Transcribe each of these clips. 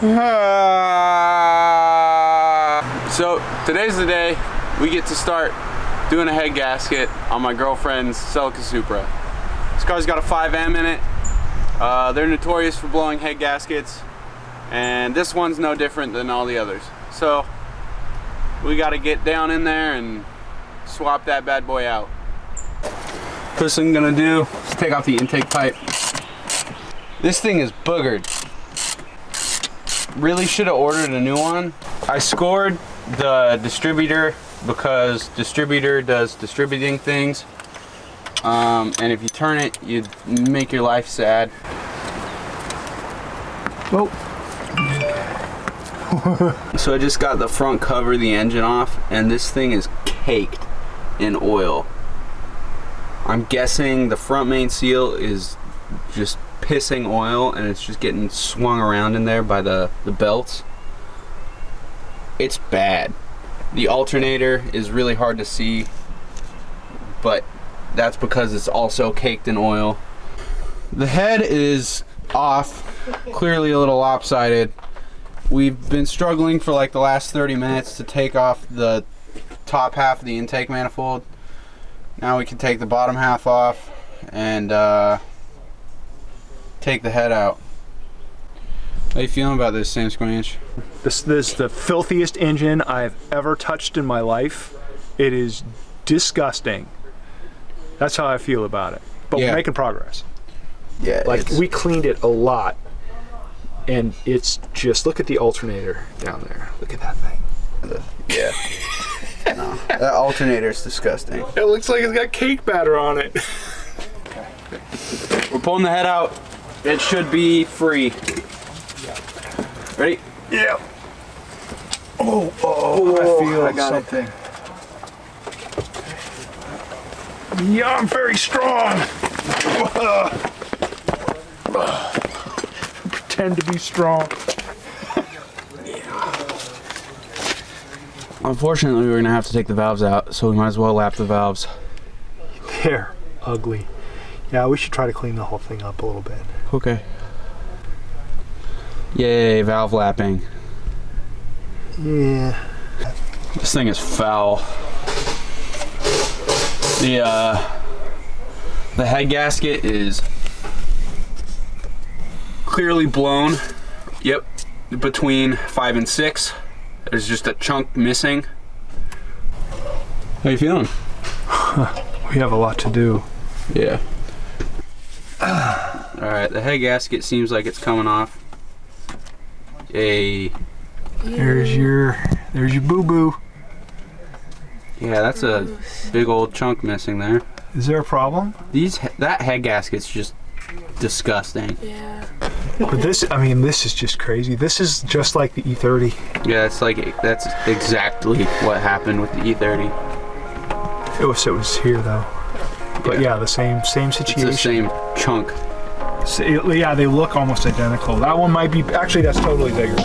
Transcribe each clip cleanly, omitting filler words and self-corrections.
So today's the day we get to start doing a head gasket on my girlfriend's Celica Supra. This car's got a 5M in it. They're notorious for blowing head gaskets, and this one's no different than all the others. So we got to get down in there and swap that bad boy out. First thing I'm gonna do is take off the intake pipe. This thing is boogered. Really should have ordered a new one. I scored the distributor because distributor does distributing things. And if you turn it, you'd make your life sad. Oh. So I just got the front cover of the engine off, and this thing is caked in oil. I'm guessing the front main seal is just pissing oil, and it's just getting swung around in there by the belts. It's bad. The alternator is really hard to see, but that's because it's also caked in oil. The head is off, clearly a little lopsided. We've been struggling for like the last 30 minutes to take off the top half of the intake manifold. Now we can take the bottom half off and take the head out. How you feeling about this, Sam Squanch? This is the filthiest engine I've ever touched in my life. It is disgusting. That's how I feel about it. But we're making progress. Yeah, like we cleaned it a lot, and it's just, look at the alternator down there. Look at that thing. Yeah. No, that alternator is disgusting. It looks like it's got cake batter on it. We're pulling the head out. It should be free. Ready? Yeah. Oh, I feel something. Yeah, I'm very strong. Pretend to be strong. Unfortunately, we're gonna have to take the valves out, so we might as well lap the valves. They're ugly. Yeah, we should try to clean the whole thing up a little bit. Okay. Yay, valve lapping. Yeah. This thing is foul. The head gasket is clearly blown. Yep, between 5 and 6. There's just a chunk missing. How you feeling? We have a lot to do. Yeah. Alright, the head gasket seems like it's coming off. Yay. There's your boo-boo. Yeah, that's a big old chunk missing there. Is there a problem? That head gasket's just disgusting. Yeah. But this, I mean, this is just crazy. This is just like the E30. Yeah, that's exactly what happened with the E30. It was here though. But yeah, the same situation. It's the same chunk. So, yeah, they look almost identical. That one might be, actually that's totally bigger.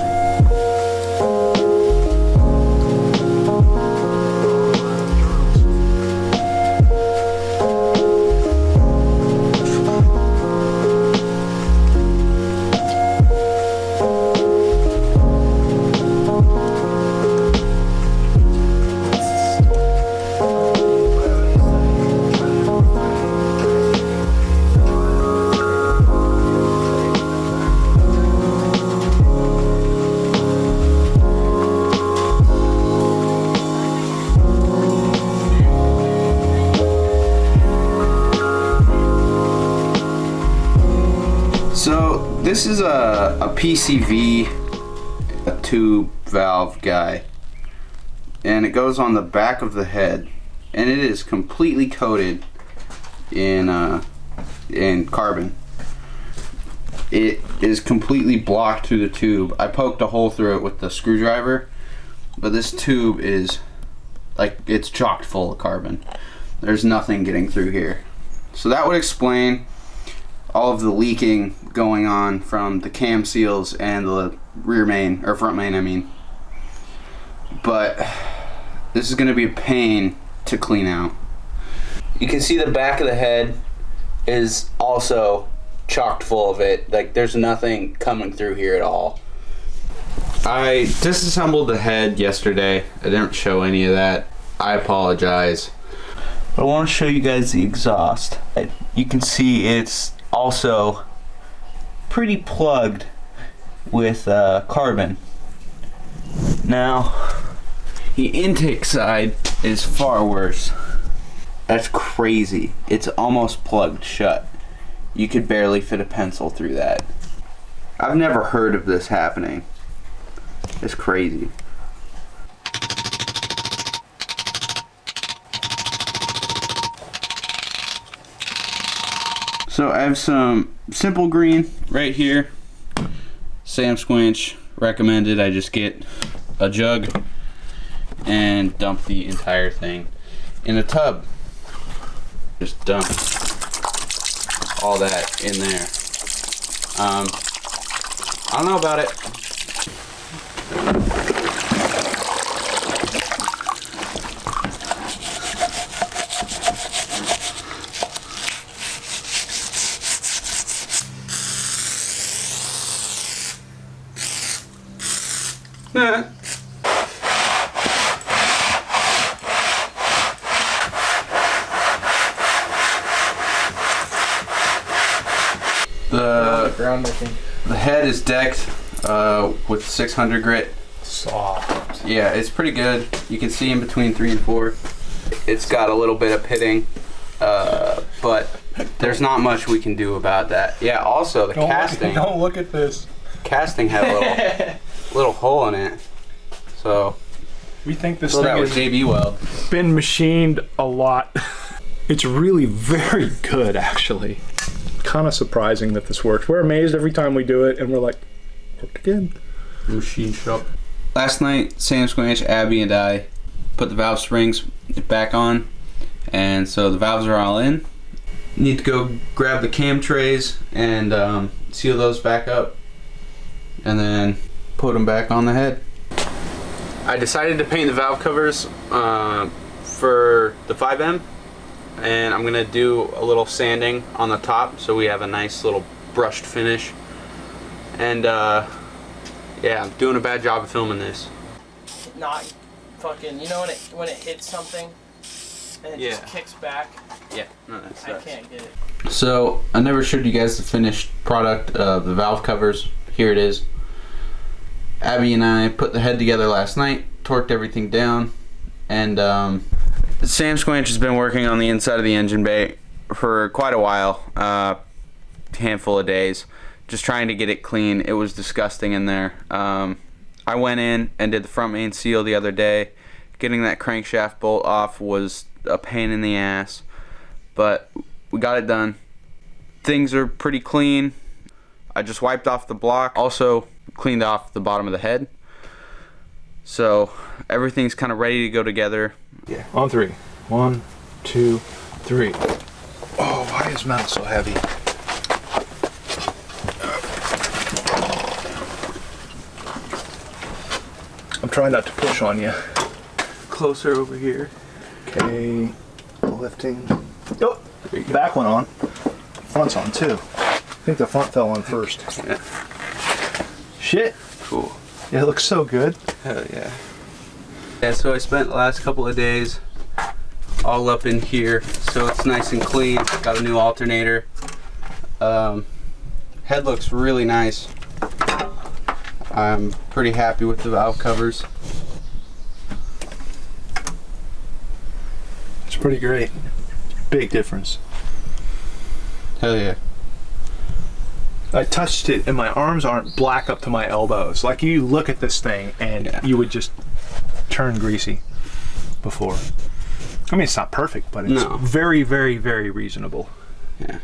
So this is a PCV, a tube valve guy, and it goes on the back of the head, and it is completely coated in carbon. It is completely blocked through the tube. I poked a hole through it with the screwdriver, but this tube is like, it's chocked full of carbon. There's nothing getting through here. So that would explain all of the leaking going on from the cam seals and the rear main, or front main I mean. But this is going to be a pain to clean out. You can see the back of the head is also chocked full of it. Like, there's nothing coming through here at all. I disassembled the head yesterday. I didn't show any of that. I apologize. I want to show you guys the exhaust. You can see it's also pretty plugged with carbon. Now, the intake side is far worse. That's crazy. It's almost plugged shut. You could barely fit a pencil through that. I've never heard of this happening. It's crazy. So I have some simple green right here. Sam Squinch recommended I just get a jug and dump the entire thing in a tub. Just dump all that in there. I don't know about it. The head is decked with 600 grit. Soft. Yeah, it's pretty good. You can see in between 3 and 4. It's got a little bit of pitting, but there's not much we can do about that. Yeah, also the casting. Don't look at this. Casting had a little hole in it. So we think this thing thing has JB weld. Been machined a lot. It's really very good, actually. Kind of surprising that this works. We're amazed every time we do it, and we're like, worked again. Machine shop. Last night, Sam Squinch, Abby, and I put the valve springs back on, and so the valves are all in. Need to go grab the cam trays and seal those back up, and then put them back on the head. I decided to paint the valve covers for the 5M, and I'm gonna do a little sanding on the top so we have a nice little brushed finish. And yeah, I'm doing a bad job of filming this. Not fucking, you know when it hits something and it just kicks back? Yeah, no, that's I can't get it. So I never showed you guys the finished product of the valve covers. Here it is. Abby and I put the head together last night, torqued everything down, and Sam Squinch has been working on the inside of the engine bay for quite a while, handful of days, just trying to get it clean. It was disgusting in there. I went in and did the front main seal the other day. Getting that crankshaft bolt off was a pain in the ass, but we got it done. Things are pretty clean. I just wiped off the block, also cleaned off the bottom of the head. So everything's kind of ready to go together. Yeah. On 3. 1, 2, 3. Oh, why is metal so heavy? I'm trying not to push on you. Closer over here. Okay. Lifting. Oh, back one on. Front's on too. I think the front fell on first. Yeah. Shit. Cool. Yeah, it looks so good. Hell yeah. Yeah, so I spent the last couple of days all up in here, so it's nice and clean. Got a new alternator. Head looks really nice. I'm pretty happy with the valve covers. It's pretty great. Big difference. Hell yeah. I touched it and my arms aren't black up to my elbows. Like you look at this thing and you would just turn greasy before. I mean, it's not perfect, but it's very, very, very reasonable. Yeah.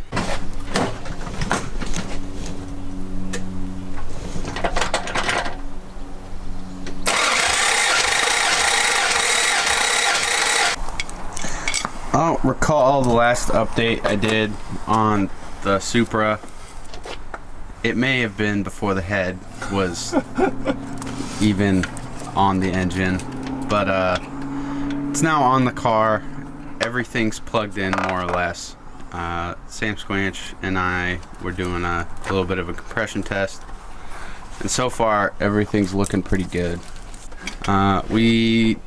I don't recall the last update I did on the Supra. It may have been before the head was even on the engine, but it's now on the car. Everything's plugged in more or less. Sam Squinch and I were doing a little bit of a compression test, And so far, everything's looking pretty good. We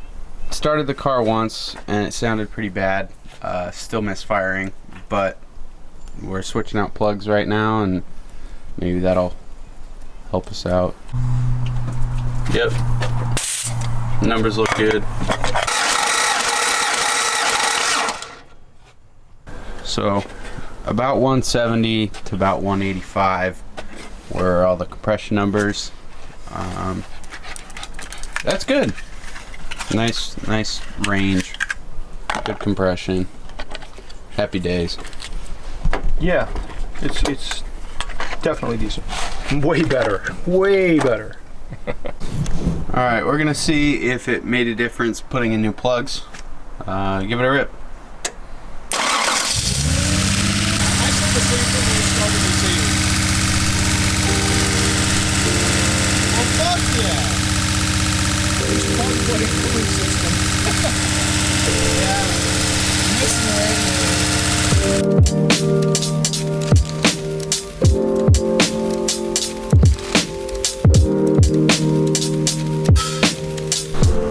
started the car once and it sounded pretty bad. Still misfiring, but we're switching out plugs right now and maybe that'll help us out. Yep. Numbers look good. So about 170 to about 185 were all the compression numbers. That's good. Nice range. Good compression. Happy days. Yeah, it's definitely decent. Way better. Way better. All right, we're gonna see if it made a difference putting in new plugs. Give it a rip.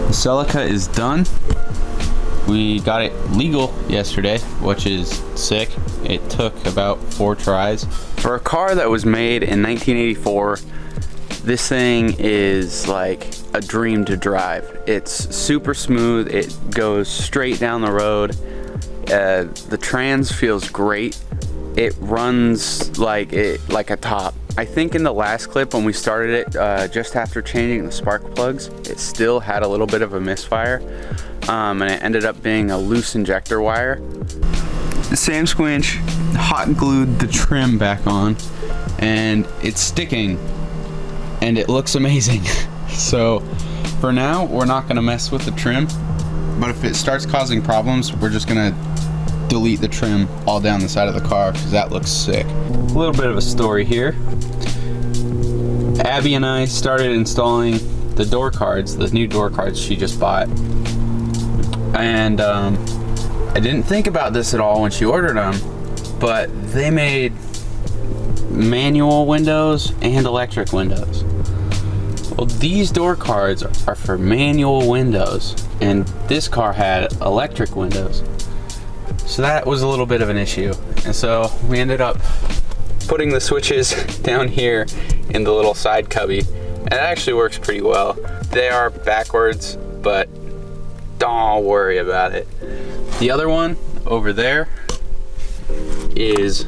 The Celica is done. We got it legal yesterday, which is sick. It took about 4 tries. For a car that was made in 1984, this thing is like a dream to drive. It's super smooth. It goes straight down the road. The trans feels great. It runs like a top. I think in the last clip when we started it, just after changing the spark plugs, it still had a little bit of a misfire, and it ended up being a loose injector wire. Sam Squinch hot glued the trim back on, and it's sticking, and it looks amazing. So for now, we're not gonna mess with the trim, but if it starts causing problems, we're just gonna delete the trim all down the side of the car because that looks sick. A little bit of a story here. Abby and I started installing the door cards, the new door cards she just bought. And I didn't think about this at all when she ordered them, but they made manual windows and electric windows. Well, these door cards are for manual windows, and this car had electric windows. So that was a little bit of an issue. And so we ended up putting the switches down here in the little side cubby. And it actually works pretty well. They are backwards, but don't worry about it. The other one over there is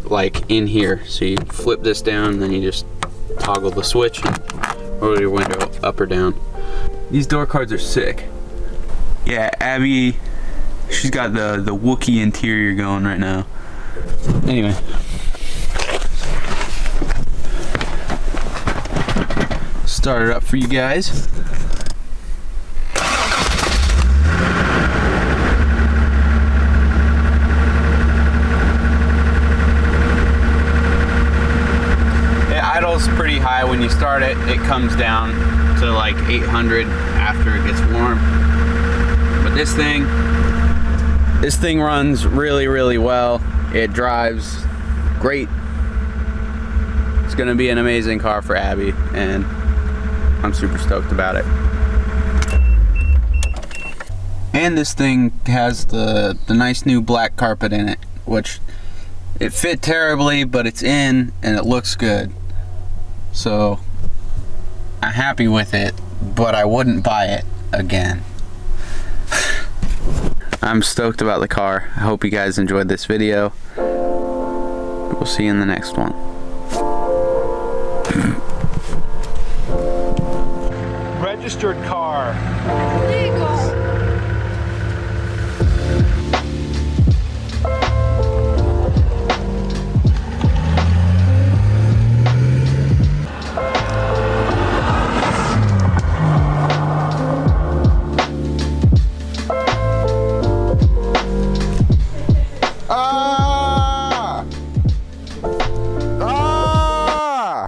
like in here. So you flip this down and then you just toggle the switch and roll your window up or down. These door cards are sick. Yeah, Abby, she's got the Wookiee interior going right now. Anyway. Start it up for you guys. It idles pretty high when you start it. It comes down to like 800 after it gets warm. But this thing runs really, really well. It drives great. It's gonna be an amazing car for Abby, and I'm super stoked about it. And this thing has the nice new black carpet in it, which it fit terribly, but it's in and it looks good. So I'm happy with it, but I wouldn't buy it again. I'm stoked about the car. I hope you guys enjoyed this video. We'll see you in the next one. Registered car. Legal.